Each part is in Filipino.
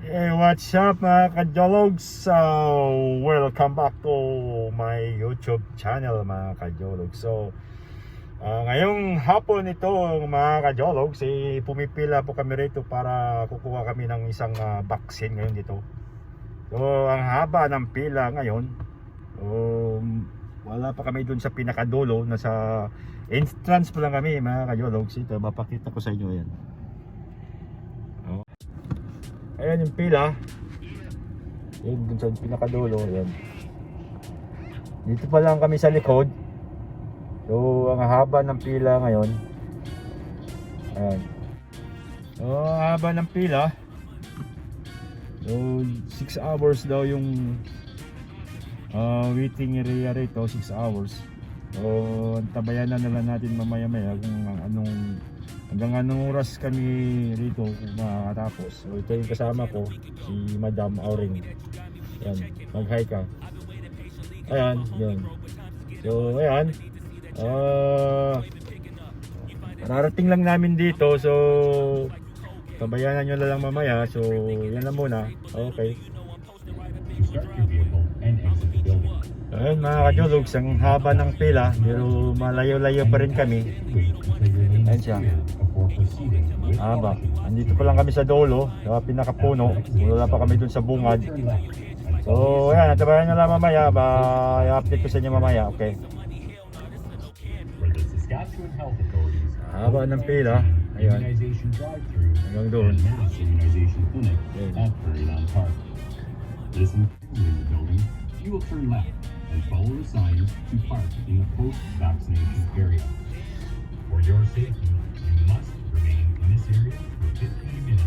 Hey, what's up mga kajologs? So, welcome back to my YouTube channel mga kajologs. So, ngayong hapon ito mga kajologs, pumipila po kami rito para kukuha kami ng isang vaccine ngayon dito. So, ang haba ng pila ngayon, wala pa kami dun sa pinakadulo, nasa entrance pa lang kami mga kajologs. Ito, mapakita ko sa inyo yan. Ayan yung pila. Yun dun sa pinakadulo. Ayan. Dito pa lang kami sa likod. So ang haba ng pila ngayon. Ayan. So ang haba ng pila. So 6 hours daw yung waiting area rito. 6 hours. So tabayan na lang natin mamaya maya kung hanggang anong oras kami rito kung makakatapos. So ito yung kasama ko, si Madam Auring. Ayan, mag-hi ka. Ayan, yun. So ayan, nararating lang namin dito. So tabayanan nyo na lang mamaya. So yan lang muna. Okay. Ayan mga kajologs, ang haba ng pila, pero malayo-layo pa rin kami. Ayan siya. Haba. Andito pa lang kami sa dulo, sa pinakapuno. Wala pa kami dun sa bungad. So ayan, natabayan nyo lang mamaya. I-update ko sa inyo mamaya. Okay. Haba ng pila. Ayan. Hanggang doon. You will turn left and follow the signs to park in the post-vaccination area. For your safety, you must remain in this area for 15 minutes.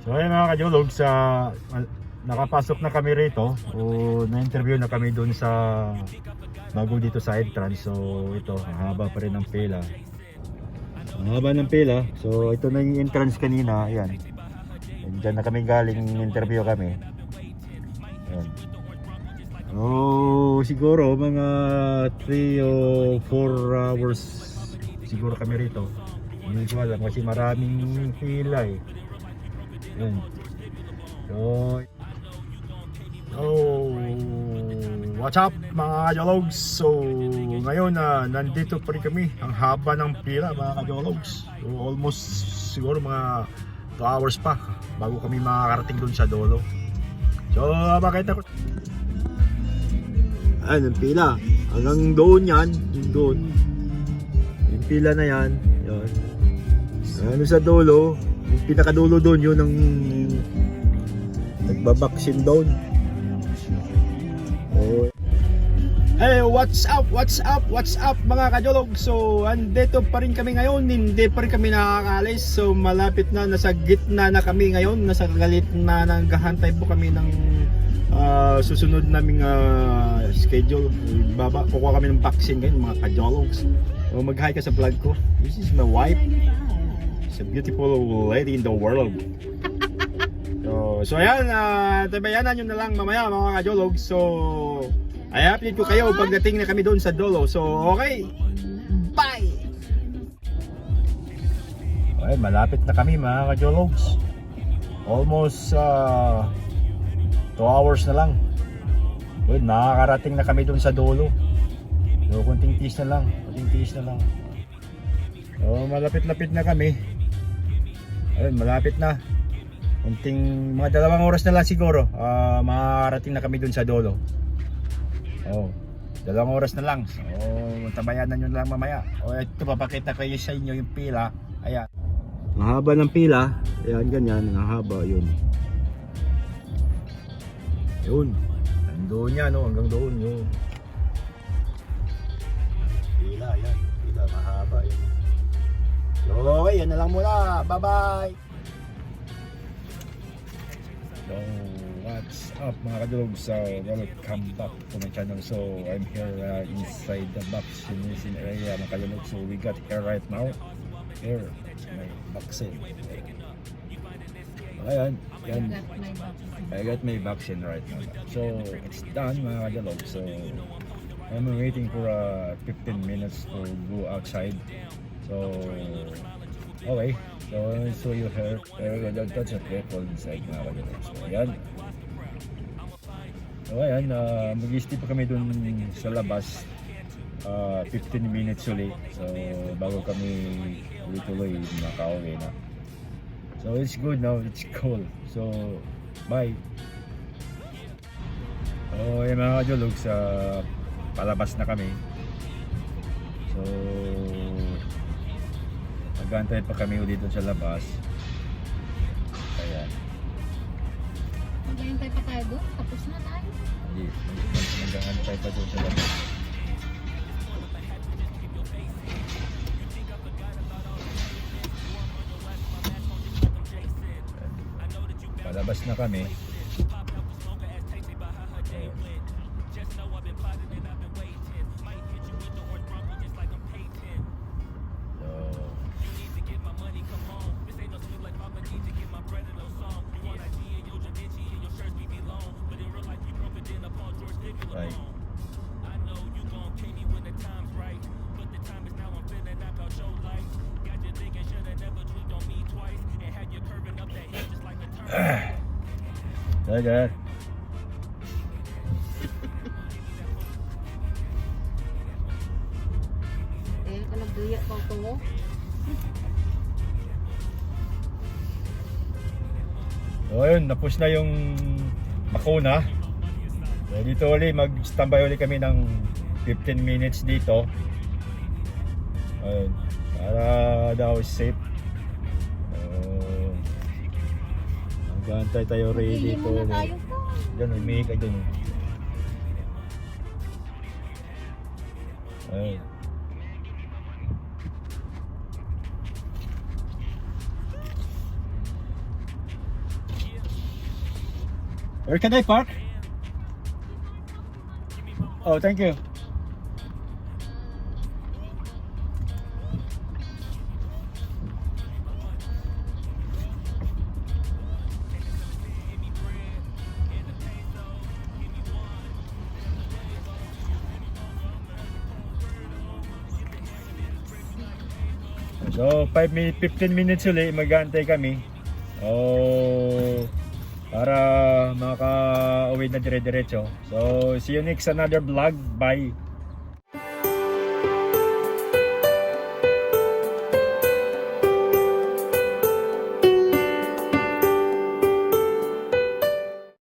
So ayun mga kajologs, nakapasok na kami rito. Na-interview na kami dun sa bago dito sa entrance. So ito, ang haba pa rin ng pila. Ang haba ng pila. So ito na yung entrance kanina. Ayan. Diyan na kami galing, interview kami. Ayan. Siguro mga 3 o 4 hours siguro kami rito. Hindi ko alam kasi maraming pila eh. Yan. So what's up mga kajologs? So ngayon nandito pa rin kami. Ang haba ng pila mga kajologs. So almost siguro mga 2 hours pa bago kami makakarating dun sa dulo. So makita ko ang pila hanggang doon yan, doon yung pila na yan, yun. Ano sa dulo, yung pinakadulo doon, yun ang nagbabaksin doon. Hey, what's up mga kajolog? So andito pa rin kami ngayon, hindi pa rin kami nakakaalis. So malapit na, nasa gitna na kami ngayon, nasa gitna na, naghahantay po kami ng susunod naming schedule. Kukuha kami ng vaccine ngayon mga kajologs. So mag-hi ka sa vlog ko. This is my wife. She's a beautiful lady in the world. So ayan, tabayanan nyo na lang mamaya mga kajologs. So i-update ko kayo pagdating na kami doon sa dulo. So okay, bye! Okay, malapit na kami mga kajologs. Almost 2 hours na lang. Well, nakakarating na kami doon sa dulo. So, kunting tiis na lang. So, malapit-lapit na kami. Ayun, malapit na. Kunting mga 2 oras na lang siguro. Makakarating na kami doon sa dulo. 2 oras na lang. So, tabayanan nyo lang mamaya. Ito, papakita ko sa inyo yung pila. Ayan. Ang haba ng pila. Ayan, ganyan. Ang haba, yun. Yun, nandoon yan, no? Hanggang doon yun. Pila, yan. Pila, mahaba yun. So, okay, yan na lang muna. Bye-bye! So, what's up mga kadulog? So, welcome back to my channel. So, I'm here inside the vaccination area mga kadulog. So, we got here right now. Here, my vaccine. Ayan, yan. I got my vaccine right now. So it's done mga kajolog. So I'm waiting for 15 minutes to go outside. So okay, So, I'll show you her. That's a people inside mga kajolog. So, ayan. So, ayan. Mag-stay pa kami dun sa labas. 15 minutes ulit. So, bago kami tuloy makauwi na. So, it's good now. It's cool. So, bye. So, yung mga kajolog, sa palabas na kami. So, mag-aantay pa kami ulit dito sa labas. Ayan. Mag-aantay pa tayo doon? Tapos na tayo. Hindi, mag-aantay pa doon sa labas. Palabas na kami. Right. Dagat. Eh, ka nagduya pa ito mo. So ayun, napos na yung bakuna. So dito ulit, mag-standby ulit kami ng 15 minutes dito. Ayun, para daw safe. Mag-aantay tayo ready dito. Maghihimo na tayo po. Diyan, may ka dun. Ayun. Where can I park? Oh, thank you. So, 15 minutes ulit, mag-aantay kami. Oh, para makaka-uwi na dire-diretso. So, see you next another vlog. Bye.